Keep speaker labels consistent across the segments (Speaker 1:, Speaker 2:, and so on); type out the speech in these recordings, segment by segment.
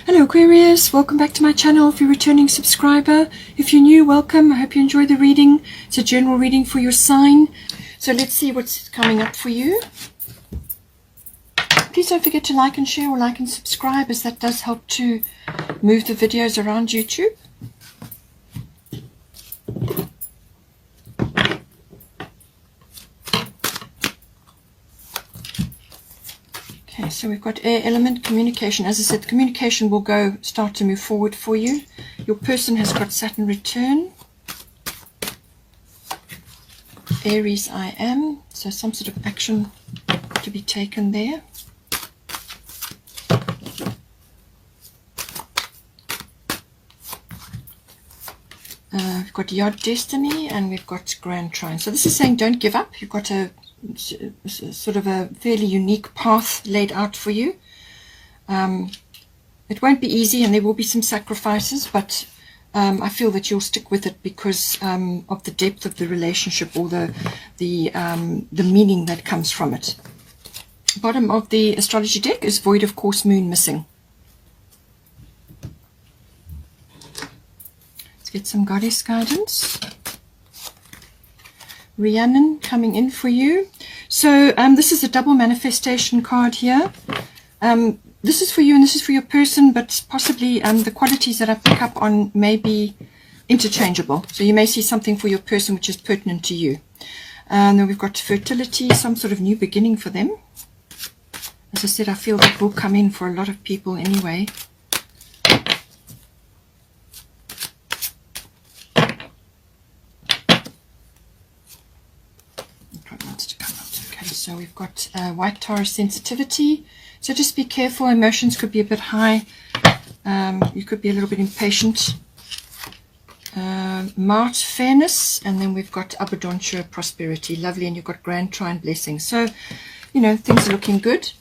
Speaker 1: Hello Aquarius, welcome back to my channel. If you're a returning subscriber, if you're new, welcome. I hope you enjoy the reading. It's a general reading for your sign. So let's see what's coming up for you. Please don't forget to like and share, or like and subscribe, as that does help to move the videos around YouTube. Okay, so we've got air element, communication. As I said, communication will start to move forward for you. Your person has got Saturn return. Aries, I am. So some sort of action to be taken there. We've got Yod Destiny, and we've got Grand Trine. So this is saying don't give up. You've got a sort of a fairly unique path laid out for you. It won't be easy, and there will be some sacrifices, but I feel that you'll stick with it because of the depth of the relationship, or the meaning that comes from it. Bottom of the astrology deck is void of course, moon missing. Let's get some goddess guidance. Rhiannon coming in for you. So this is a double manifestation card here. This is for you and this is for your person, but possibly the qualities that I pick up on may be interchangeable. So you may see something for your person which is pertinent to you. And then we've got fertility, some sort of new beginning for them. As I said, I feel that will come in for a lot of people anyway. So we've got white Taurus sensitivity. So just be careful. Emotions could be a bit high. You could be a little bit impatient. Mart, fairness. And then we've got Abundantia, prosperity. Lovely. And you've got Grand Trine, blessing. So, you know, things are looking good.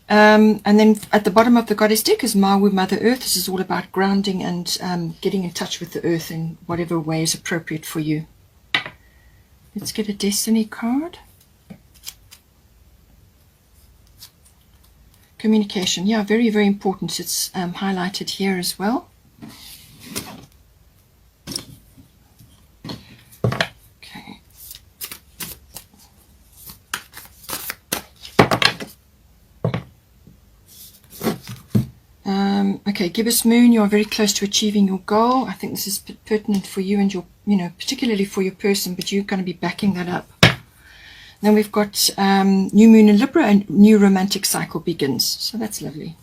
Speaker 1: And then at the bottom of the goddess deck is Mawu, Mother Earth. This is all about grounding and getting in touch with the earth in whatever way is appropriate for you. Let's get a destiny card. Communication, yeah, very, very important. It's highlighted here as well. Okay. Okay, gibbous moon, you are very close to achieving your goal. I think this is pertinent for you and your, particularly for your person, but you're going to be backing that up. Then we've got new moon in Libra, and new romantic cycle begins. So that's lovely.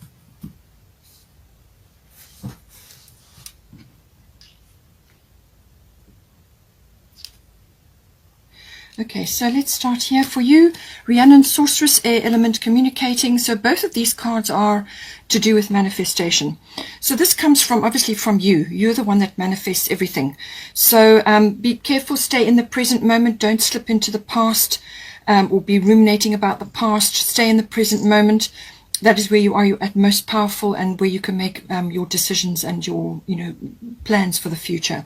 Speaker 1: Okay, so let's start here for you. Rhiannon, sorceress, air element, communicating. So both of these cards are to do with manifestation. So this comes from, obviously, from you. You're the one that manifests everything. So be careful, stay in the present moment. Don't slip into the past or be ruminating about the past. Stay in the present moment. That is where you are at most powerful, and where you can make your decisions and your plans for the future.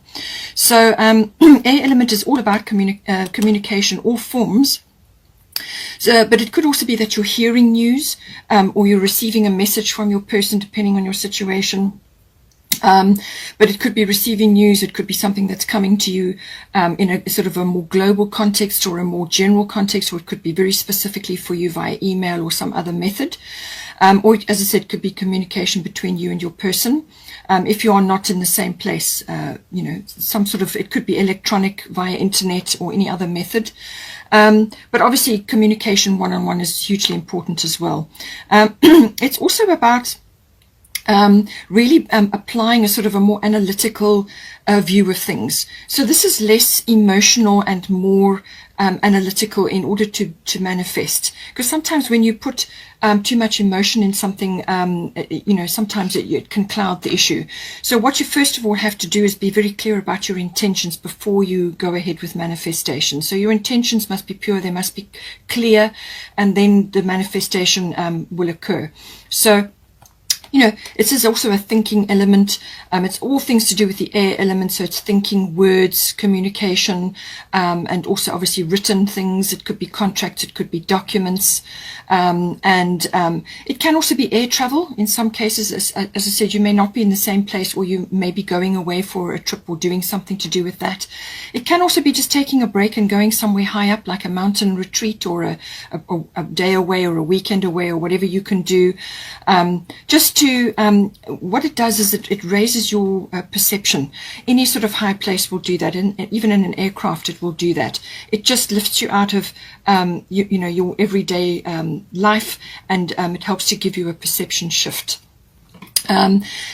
Speaker 1: So air element is all about communication, all forms. So, but it could also be that you're hearing news or you're receiving a message from your person, depending on your situation. But it could be receiving news. It could be something that's coming to you in a sort of a more global context or a more general context, or it could be very specifically for you via email or some other method. Or, as I said, could be communication between you and your person. If you are not in the same place, some sort of, it could be electronic via internet or any other method. But obviously communication one-on-one is hugely important as well. It's also about really applying a sort of a more analytical view of things. So this is less emotional and more analytical in order to manifest. Because sometimes when you put too much emotion in something, sometimes it can cloud the issue. So what you first of all have to do is be very clear about your intentions before you go ahead with manifestation. So your intentions must be pure, they must be clear, and then the manifestation will occur. So you know, it is also a thinking element. It's all things to do with the air element, so it's thinking, words, communication, and also obviously written things. It could be contracts, it could be documents, and it can also be air travel. In some cases, as I said, you may not be in the same place, or you may be going away for a trip or doing something to do with that. It can also be just taking a break and going somewhere high up, like a mountain retreat, or a day away, or a weekend away, or whatever you can do, just to what it does is it raises your perception. Any sort of high place will do that, and even in an aircraft it will do that. It just lifts you out of you know, your everyday life, and it helps to give you a perception shift.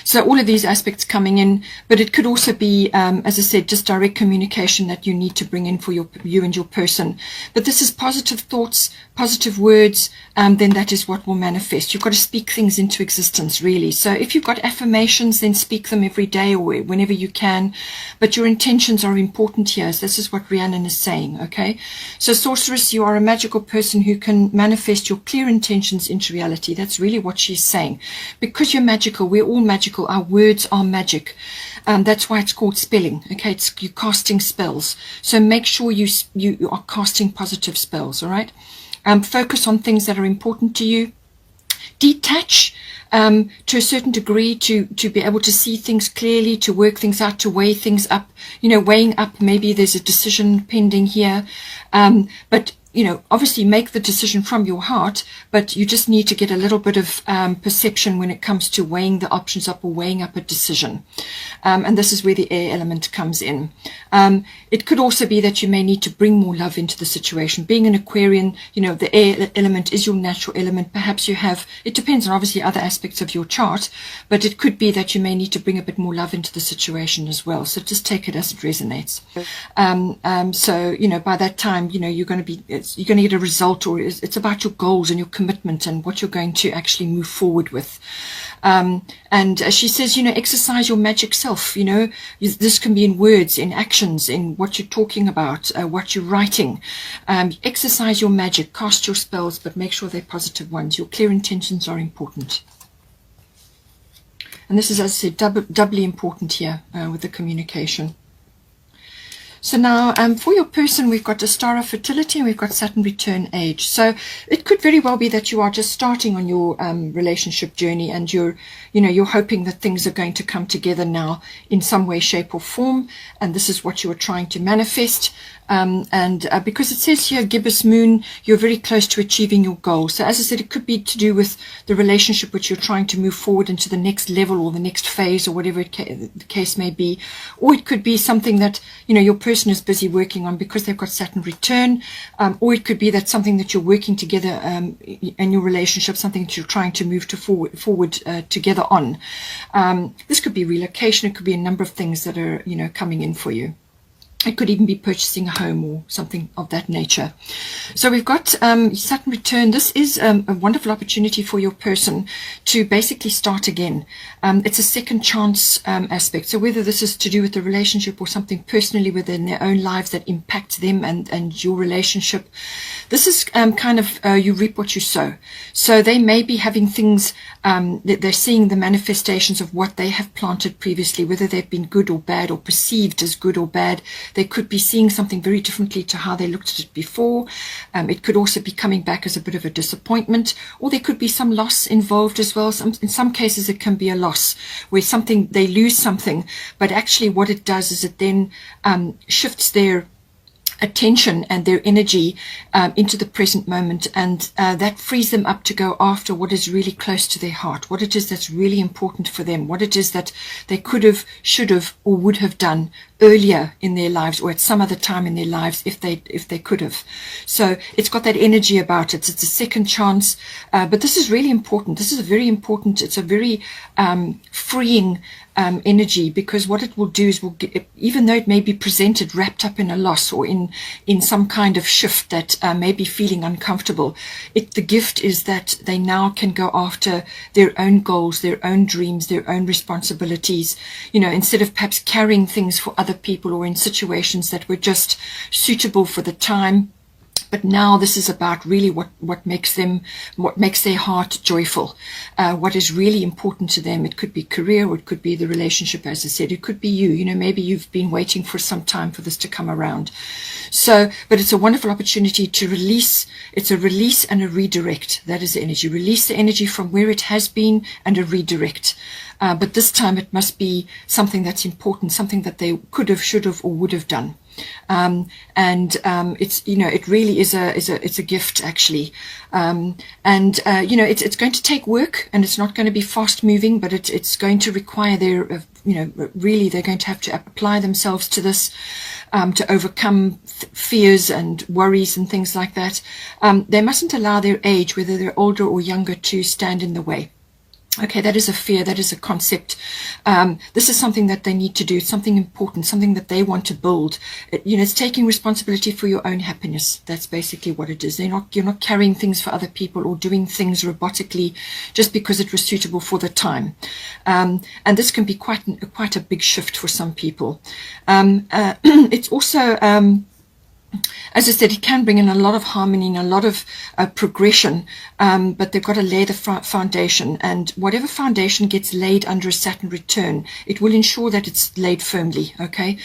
Speaker 1: So all of these aspects coming in, but it could also be, as I said, just direct communication that you need to bring in for you and your person. But this is positive thoughts, positive words, then that is what will manifest. You've got to speak things into existence, really. So if you've got affirmations, then speak them every day or whenever you can. But your intentions are important here. So this is what Rhiannon is saying, okay? So sorceress, you are a magical person who can manifest your clear intentions into reality. That's really what she's saying. Because you're magical, we're all magical. Our words are magic. That's why it's called spelling. Okay, you're casting spells. So make sure you are casting positive spells. All right. Focus on things that are important to you. Detach to a certain degree to be able to see things clearly, to work things out, to weigh things up. You know, weighing up. Maybe there's a decision pending here, but you know, obviously make the decision from your heart, but you just need to get a little bit of perception when it comes to weighing the options up or weighing up a decision. And this is where the air element comes in. It could also be that you may need to bring more love into the situation. Being an Aquarian, you know, the air element is your natural element. Perhaps you have, it depends on obviously other aspects of your chart, but it could be that you may need to bring a bit more love into the situation as well. So just take it as it resonates. So, you know, by that time, you know, you're going to get a result, or it's about your goals and your commitment and what you're going to actually move forward with. And she says, you know, exercise your magic self. You know, this can be in words, in actions, in what you're talking about, what you're writing. Exercise your magic, cast your spells, but make sure they're positive ones. Your clear intentions are important. And this is, as I said, doubly important here with the communication. So now for your person, we've got a star of fertility and we've got Saturn return age. So it could very well be that you are just starting on your relationship journey, and you're hoping that things are going to come together now in some way, shape or form. And this is what you are trying to manifest. Because it says here, gibbous moon, you're very close to achieving your goal. So as I said, it could be to do with the relationship which you're trying to move forward into the next level or the next phase, or whatever the case may be. Or it could be something that, you know, your person is busy working on because they've got Saturn return. Or it could be that something that you're working together in your relationship, something that you're trying to move forward together on. This could be relocation. It could be a number of things that are, you know, coming in for you. It could even be purchasing a home or something of that nature. So we've got Saturn return. This is a wonderful opportunity for your person to basically start again. It's a second chance aspect. So whether this is to do with the relationship or something personally within their own lives that impacts them and your relationship, this is kind of you reap what you sow. So they may be having things that they're seeing the manifestations of what they have planted previously, whether they've been good or bad or perceived as good or bad. They could be seeing something very differently to how they looked at it before. It could also be coming back as a bit of a disappointment, or there could be some loss involved as well. In some cases, it can be a loss where they lose something, but actually what it does is it then shifts their attention and their energy into the present moment, and that frees them up to go after what is really close to their heart, what it is that's really important for them, what it is that they could have, should have, or would have done earlier in their lives, or at some other time in their lives if they could have. So it's got that energy about it. It's a second chance, but this is really important. This is a very important, it's a very freeing energy, because what it will do is even though it may be presented wrapped up in a loss or in some kind of shift that may be feeling uncomfortable, the gift is that they now can go after their own goals, their own dreams, their own responsibilities, you know, instead of perhaps carrying things for other people or in situations that were just suitable for the time. But now this is about really what makes their heart joyful, what is really important to them. It could be career, or it could be the relationship, as I said. It could be you. You know, maybe you've been waiting for some time for this to come around. So, but it's a wonderful opportunity to release. It's a release and a redirect. That is the energy. Release the energy from where it has been and a redirect. But this time it must be something that's important, something that they could have, should have, or would have done. It's, you know, it really is it's a gift, actually. You know, it's going to take work, and it's not going to be fast moving, but it's going to require their, you know, really they're going to have to apply themselves to this, to overcome fears and worries and things like that. They mustn't allow their age, whether they're older or younger, to stand in the way. Okay, that is a fear, that is a concept. This is something that they need to do. It's something important, something that they want to build. You know, it's taking responsibility for your own happiness. That's basically what it is. You're not carrying things for other people or doing things robotically just because it was suitable for the time. And this can be quite a big shift for some people. It's also, as I said, it can bring in a lot of harmony and a lot of progression, but they've got to lay the foundation, and whatever foundation gets laid under a Saturn return, it will ensure that it's laid firmly, okay?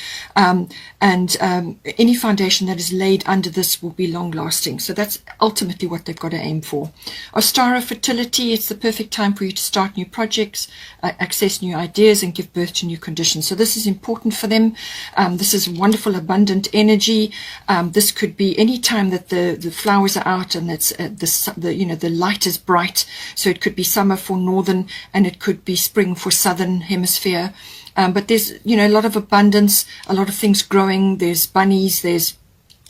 Speaker 1: Any foundation that is laid under this will be long-lasting, so that's ultimately what they've got to aim for. Ostara, fertility, it's the perfect time for you to start new projects, access new ideas, and give birth to new conditions. So this is important for them. This is wonderful, abundant energy. This could be any time that the flowers are out and it's the light is bright. So it could be summer for northern, and it could be spring for southern hemisphere. But there's, you know, a lot of abundance, a lot of things growing. There's bunnies, there's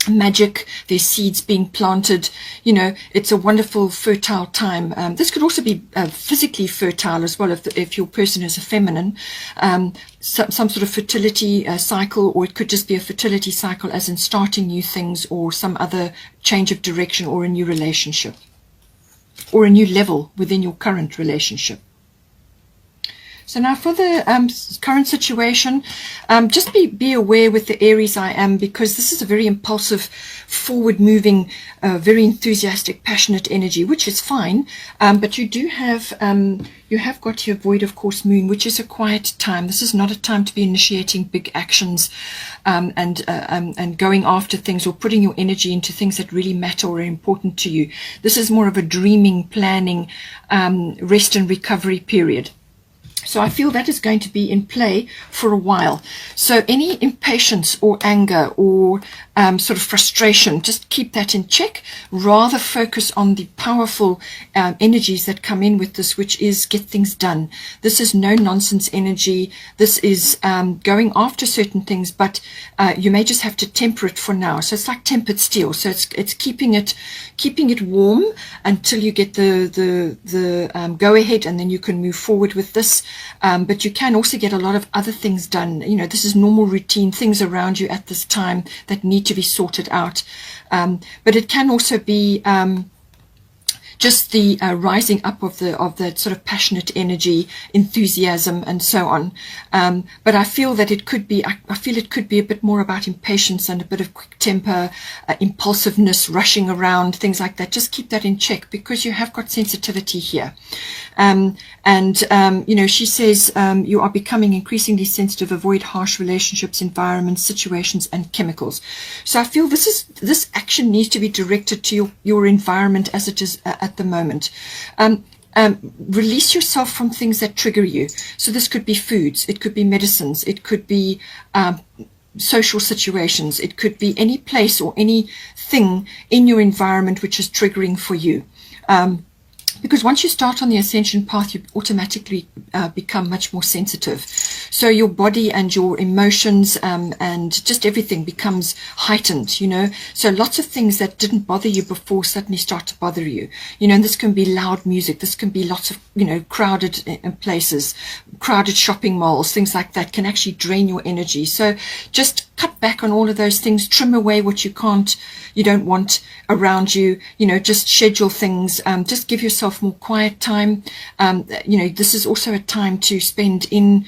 Speaker 1: magic, there's seeds being planted. You know, it's a wonderful fertile time. This could also be physically fertile as well, if your person is a feminine, some sort of fertility cycle, or it could just be a fertility cycle as in starting new things, or some other change of direction, or a new relationship, or a new level within your current relationship. So now for the current situation, just be aware with the Aries I am, because this is a very impulsive, forward-moving, very enthusiastic, passionate energy, which is fine. But you do have got your void of course moon, which is a quiet time. This is not a time to be initiating big actions and going after things, or putting your energy into things that really matter or are important to you. This is more of a dreaming, planning, rest and recovery period. So I feel that is going to be in play for a while. So any impatience or anger or sort of frustration, just keep that in check. Rather focus on the powerful energies that come in with this, which is get things done. This is no nonsense energy. This is going after certain things, but you may just have to temper it for now. So it's like tempered steel. So it's keeping it warm until you get the go ahead, and then you can move forward with this. But you can also get a lot of other things done. You know, this is normal routine things around you at this time that need to be sorted out. But it can also be just the rising up of that sort of passionate energy, enthusiasm, and so on. But I feel that it could be, I feel it could be a bit more about impatience and a bit of quick temper, impulsiveness, rushing around, things like that. Just keep that in check, because you have got sensitivity here. You know, she says you are becoming increasingly sensitive. Avoid harsh relationships, environments, situations, and chemicals. So I feel this action needs to be directed to your environment as it is at the moment. Release yourself from things that trigger you. So this could be foods, it could be medicines, it could be social situations, it could be any place or anything in your environment which is triggering for you. Because once you start on the ascension path, you automatically become much more sensitive. So your body and your emotions and just everything becomes heightened, you know. So lots of things that didn't bother you before suddenly start to bother you. You know, and this can be loud music. This can be lots of, you know, crowded places, crowded shopping malls, things like that can actually drain your energy. So just cut back on all of those things, trim away what you don't want around you, just schedule things, just give yourself more quiet time. This is also a time to spend in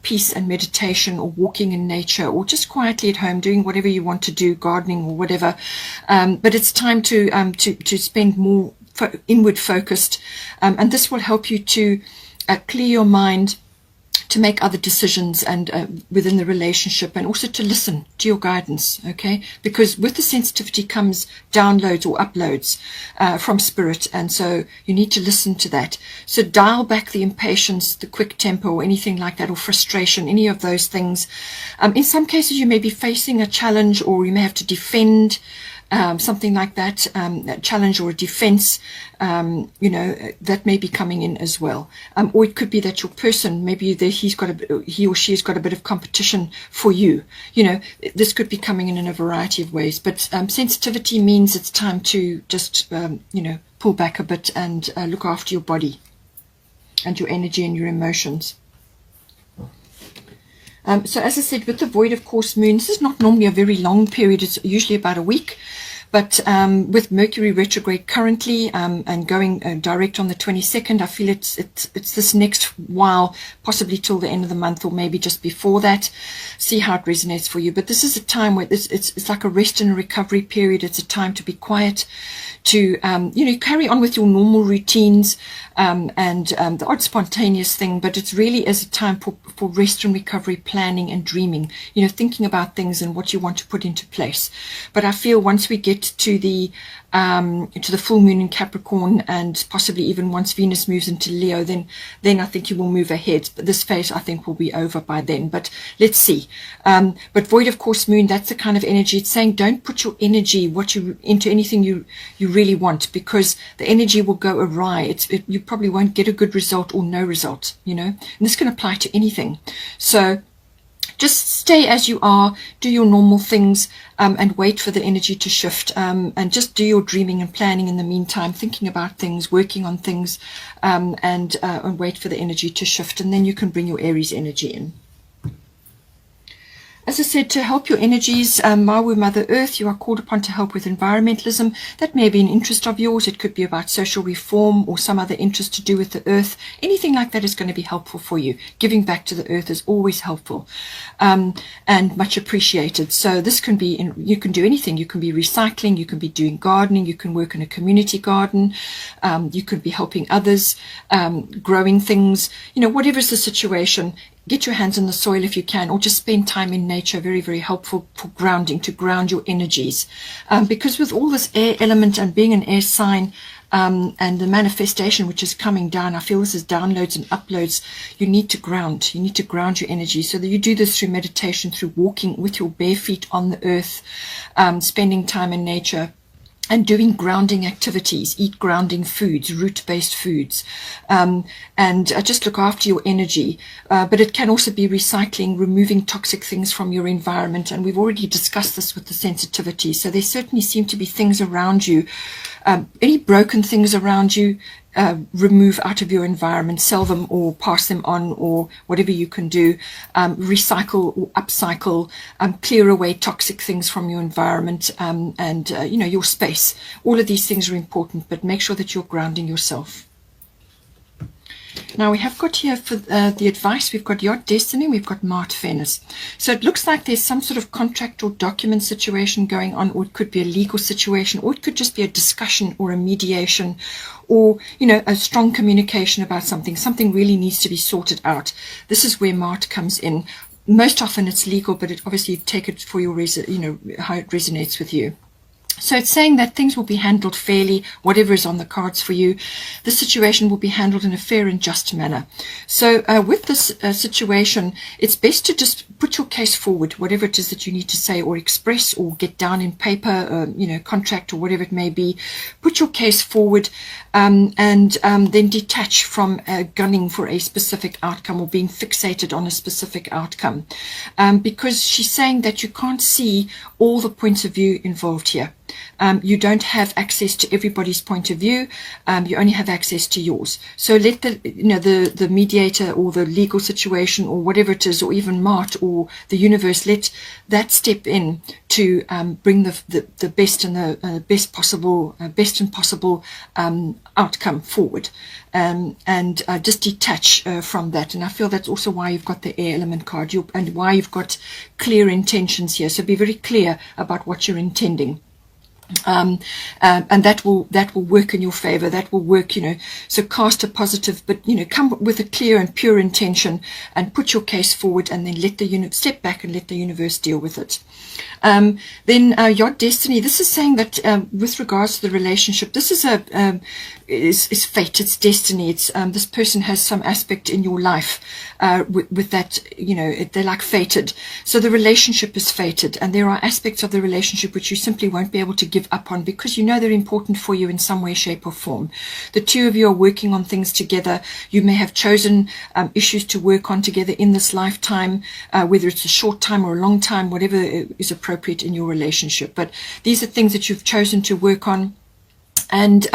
Speaker 1: peace and meditation, or walking in nature, or just quietly at home doing whatever you want to do, gardening or whatever. But it's time to spend more inward focused, and this will help you to clear your mind, to make other decisions and within the relationship, and also to listen to your guidance, okay? Because with the sensitivity comes downloads or uploads from spirit, and so you need to listen to that. So dial back the impatience, the quick tempo, or anything like that, or frustration, any of those things. In some cases you may be facing a challenge, or you may have to defend something like that, a challenge or a defense, that may be coming in as well. Or it could be that your person, maybe he or she has got a bit of competition for you. This could be coming in a variety of ways. But sensitivity means it's time to just, pull back a bit and look after your body and your energy and your emotions. So as I said, with the void of course moon, this is not normally a very long period. It's usually about a week. But with Mercury retrograde currently and going direct on the 22nd, I feel it's this next while, possibly till the end of the month, or maybe just before that. See how it resonates for you. But this is a time where it's like a rest and recovery period. It's a time to be quiet, to carry on with your normal routines and the odd spontaneous thing. But it really is a time for rest and recovery, planning and dreaming. Thinking about things and what you want to put into place. But I feel once we get to the full moon in Capricorn, and possibly even once Venus moves into Leo, then I think you will move ahead. But this phase I think will be over by then. But let's see. But void of course moon, that's the kind of energy. It's saying don't put your energy into anything you really want, because the energy will go awry. You probably won't get a good result or no result. And this can apply to anything. So just stay as you are, do your normal things, and wait for the energy to shift, and just do your dreaming and planning in the meantime, thinking about things, working on things, and wait for the energy to shift, and then you can bring your Aries energy in. As I said, to help your energies, Mawu, Mother Earth, you are called upon to help with environmentalism. That may be an interest of yours. It could be about social reform or some other interest to do with the earth. Anything like that is going to be helpful for you. Giving back to the earth is always helpful and much appreciated. So this can be, you can do anything. You can be recycling, you can be doing gardening, you can work in a community garden, you could be helping others, growing things, whatever is the situation. Get your hands in the soil if you can, or just spend time in nature. Very, very helpful for grounding, to ground your energies. Because with all this air element and being an air sign, and the manifestation which is coming down, I feel this is downloads and uploads. You need to ground. You need to ground your energy. So that you do this through meditation, through walking with your bare feet on the earth, spending time in nature, and doing grounding activities. Eat grounding foods, root-based foods, and just look after your energy. But it can also be recycling, removing toxic things from your environment. And we've already discussed this with the sensitivity. So there certainly seem to be things around you, any broken things around you, remove out of your environment, sell them or pass them on, or whatever you can do. Recycle or upcycle, clear away toxic things from your environment, and your space. All of these things are important, but make sure that you're grounding yourself. Now we have got here for the advice, we've got Yacht Destiny, we've got Mart Venus. So it looks like there's some sort of contract or document situation going on, or it could be a legal situation, or it could just be a discussion or a mediation, or a strong communication about something. Something really needs to be sorted out. This is where Mart comes in. Most often it's legal, but obviously you take it for your how it resonates with you. So it's saying that things will be handled fairly, whatever is on the cards for you. The situation will be handled in a fair and just manner. So with this situation, it's best to just put your case forward, whatever it is that you need to say or express or get down in paper, contract or whatever it may be. Put your case forward and then detach from gunning for a specific outcome or being fixated on a specific outcome. Because she's saying that you can't see all the points of view involved here. You don't have access to everybody's point of view. You only have access to yours. So let the mediator or the legal situation or whatever it is, or even Mart or the universe, let that step in to bring the best and the best and possible outcome forward. And just detach from that. And I feel that's also why you've got the air element card, and why you've got clear intentions here. So be very clear about what you're intending. And that will work in your favor. That will work, so cast a positive, but come with a clear and pure intention and put your case forward, and then let the step back and let the universe deal with it. Then your destiny, this is saying that with regards to the relationship, this is is fate, it's destiny, it's this person has some aspect in your life with that, they're like fated. So the relationship is fated, and there are aspects of the relationship which you simply won't be able to give up on, because they're important for you in some way, shape or form. The two of you are working on things together. You may have chosen issues to work on together in this lifetime, whether it's a short time or a long time, whatever is appropriate in your relationship. But these are things that you've chosen to work on. And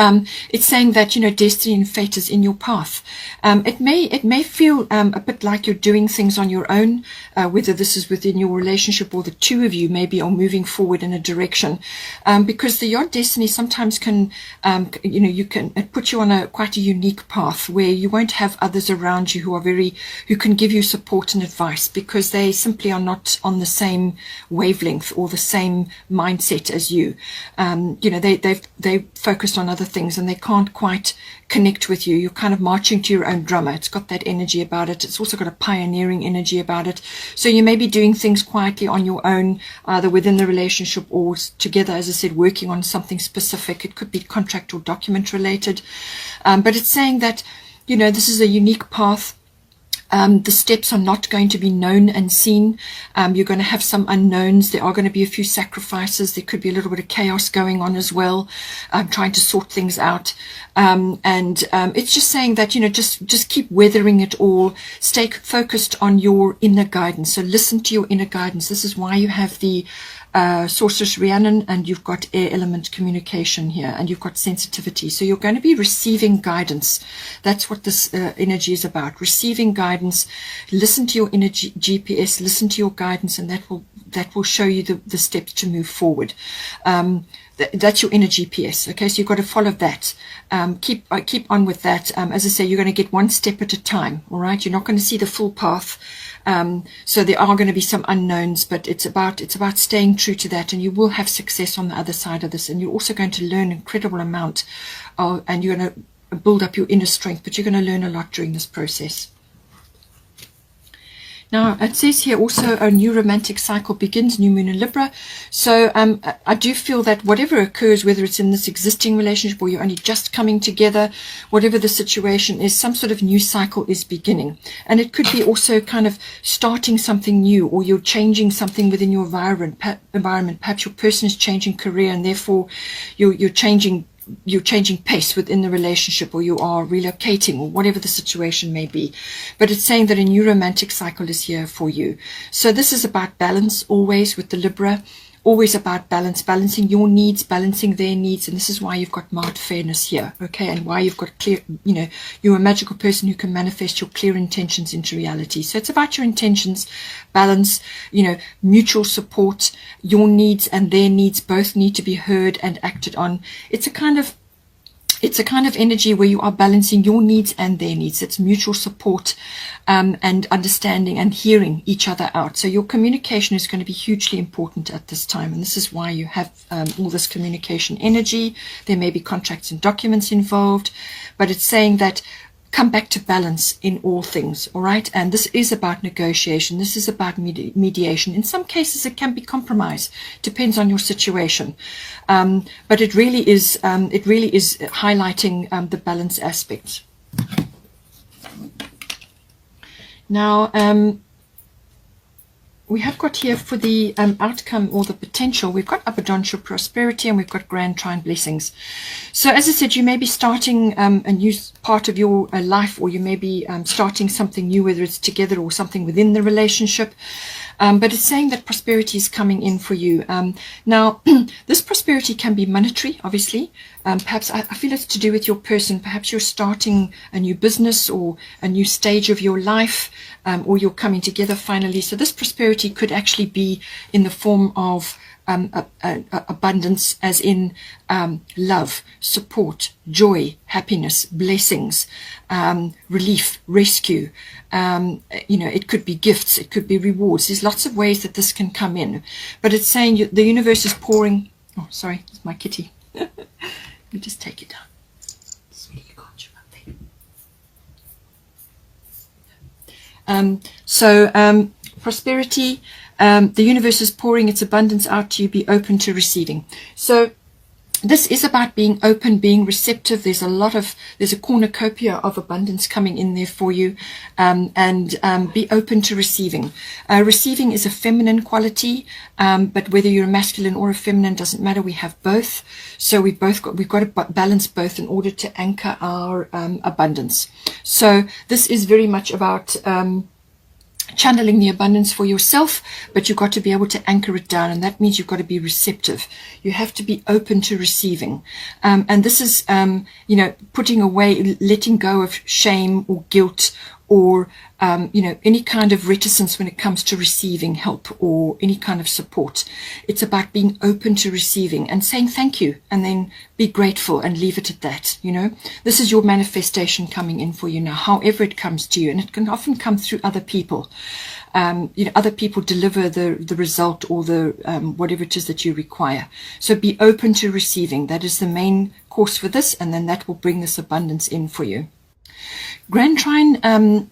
Speaker 1: it's saying that destiny and fate is in your path. It may feel a bit like you're doing things on your own, whether this is within your relationship or the two of you maybe are moving forward in a direction, because your destiny sometimes can it put you on quite a unique path where you won't have others around you who can give you support and advice, because they simply are not on the same wavelength or the same mindset as you. They focused on other things and they can't quite connect with you. You're kind of marching to your own drummer. It's got that energy about it. It's also got a pioneering energy about it. So you may be doing things quietly on your own, either within the relationship or together, as I said, working on something specific. It could be contract or document related. But it's saying that, this is a unique path. The steps are not going to be known and seen. You're going to have some unknowns. There are going to be a few sacrifices. There could be a little bit of chaos going on as well, trying to sort things out. And it's just saying that, just keep weathering it all. Stay focused on your inner guidance. So listen to your inner guidance. This is why you have the Sorceress Rhiannon, and you've got air element communication here, and you've got sensitivity. So you're going to be receiving guidance. That's what this energy is about, receiving guidance. Listen to your inner GPS, listen to your guidance, and that will show you the steps to move forward. That's your inner GPS. Okay, so you've got to follow that. Keep on with that. As I say, you're going to get one step at a time. All right, you're not going to see the full path. So there are going to be some unknowns, but it's about staying true to that, and you will have success on the other side of this. And you're also going to learn an incredible amount, and you're going to build up your inner strength. But you're going to learn a lot during this process. Now, it says here also a new romantic cycle begins, new moon in Libra. So I do feel that whatever occurs, whether it's in this existing relationship or you're only just coming together, whatever the situation is, some sort of new cycle is beginning. And it could be also kind of starting something new, or you're changing something within your environment. Perhaps your person is changing career, and therefore you're changing pace within the relationship, or you are relocating, or whatever the situation may be. But it's saying that a new romantic cycle is here for you. So this is about balance, always with the Libra, always about balance, balancing your needs, balancing their needs. And this is why you've got marked fairness here, okay, and why you've got clear, you're a magical person who can manifest your clear intentions into reality. So it's about your intentions, balance, mutual support. Your needs and their needs both need to be heard and acted on. It's a kind of energy where you are balancing your needs and their needs. It's mutual support and understanding and hearing each other out. So your communication is going to be hugely important at this time. And this is why you have all this communication energy. There may be contracts and documents involved, but it's saying that come back to balance in all things, all right? And this is about negotiation. This is about mediation. In some cases, it can be compromise. Depends on your situation. But it really is highlighting the balance aspects. Now, we have got here for the outcome or the potential, we've got abundance, prosperity, and we've got grand trine blessings. So as I said, you may be starting a new part of your life, or you may be starting something new, whether it's together or something within the relationship. but it's saying that prosperity is coming in for you. Now, this prosperity can be monetary, obviously. Perhaps I feel it's to do with your person. Perhaps you're starting a new business or a new stage of your life, or you're coming together finally. So this prosperity could actually be in the form of abundance, as in love, support, joy, happiness, blessings, relief, rescue. It could be gifts, it could be rewards. There's lots of ways that this can come in, but it's saying the universe is pouring. Oh, sorry, it's my kitty. Let me just take it down. Sweetie, you can't jump up there. Prosperity. The universe is pouring its abundance out to you. Be open to receiving. So this is about being open, being receptive. There's a cornucopia of abundance coming in there for you, and be open to receiving. Receiving is a feminine quality, but whether you're a masculine or a feminine doesn't matter. We have both, so we've got to balance both in order to anchor our abundance. So this is very much about channeling the abundance for yourself, but you've got to be able to anchor it down, and that means you've got to be receptive. You have to be open to receiving, and this is putting away, letting go of shame or guilt or any kind of reticence when it comes to receiving help or any kind of support. It's about being open to receiving and saying thank you, and then be grateful and leave it at that. This is your manifestation coming in for you now, however it comes to you, and it can often come through other people. Other people deliver the result or the whatever it is that you require. So be open to receiving. That is the main course for this, and then that will bring this abundance in for you. Grand Trine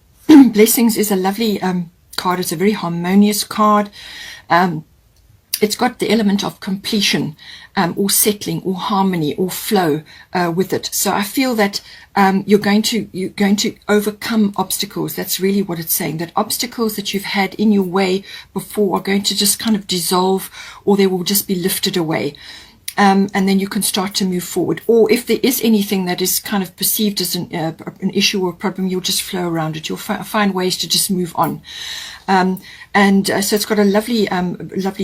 Speaker 1: Blessings is a lovely card. It's a very harmonious card. It's got the element of completion, or settling, or harmony, or flow with it. So I feel that you're going to overcome obstacles. That's really what it's saying. That obstacles that you've had in your way before are going to just kind of dissolve, or they will just be lifted away. And then you can start to move forward. Or if there is anything that is kind of perceived as an issue or a problem, you'll just flow around it. You'll find ways to just move on. So it's got a lovely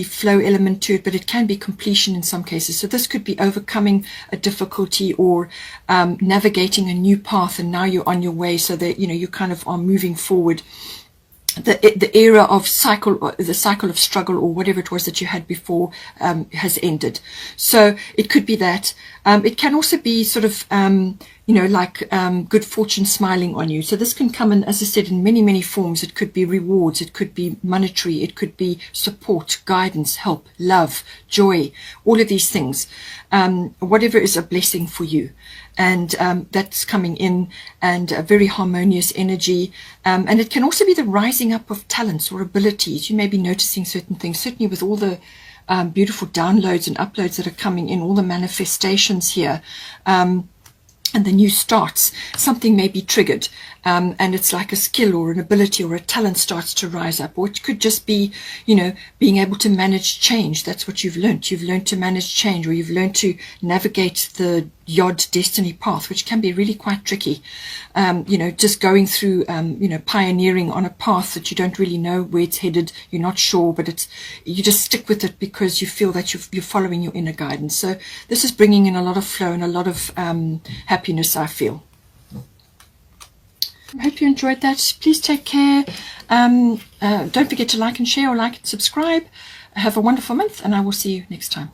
Speaker 1: flow element to it, but it can be completion in some cases. So this could be overcoming a difficulty or navigating a new path, and now you're on your way, so that you kind of are moving forward. The era of the cycle of struggle, or whatever it was that you had before, has ended. So it could be that. It can also be sort of, good fortune smiling on you. So this can come in, as I said, in many, many forms. It could be rewards. It could be monetary. It could be support, guidance, help, love, joy, all of these things. Whatever is a blessing for you. And that's coming in, and a very harmonious energy. And it can also be the rising up of talents or abilities. You may be noticing certain things, certainly with all the beautiful downloads and uploads that are coming in, all the manifestations here. And the new starts, something may be triggered, and it's like a skill or an ability or a talent starts to rise up. Or it could just be, being able to manage change. That's what you've learned. You've learned to manage change, or you've learned to navigate the Yod destiny path, which can be really quite tricky. Just going through, pioneering on a path that you don't really know where it's headed. You're not sure, but you just stick with it because you feel that you're following your inner guidance. So this is bringing in a lot of flow and a lot of happiness, I feel. I hope you enjoyed that. Please take care. Don't forget to like and share, or like and subscribe. Have a wonderful month, and I will see you next time.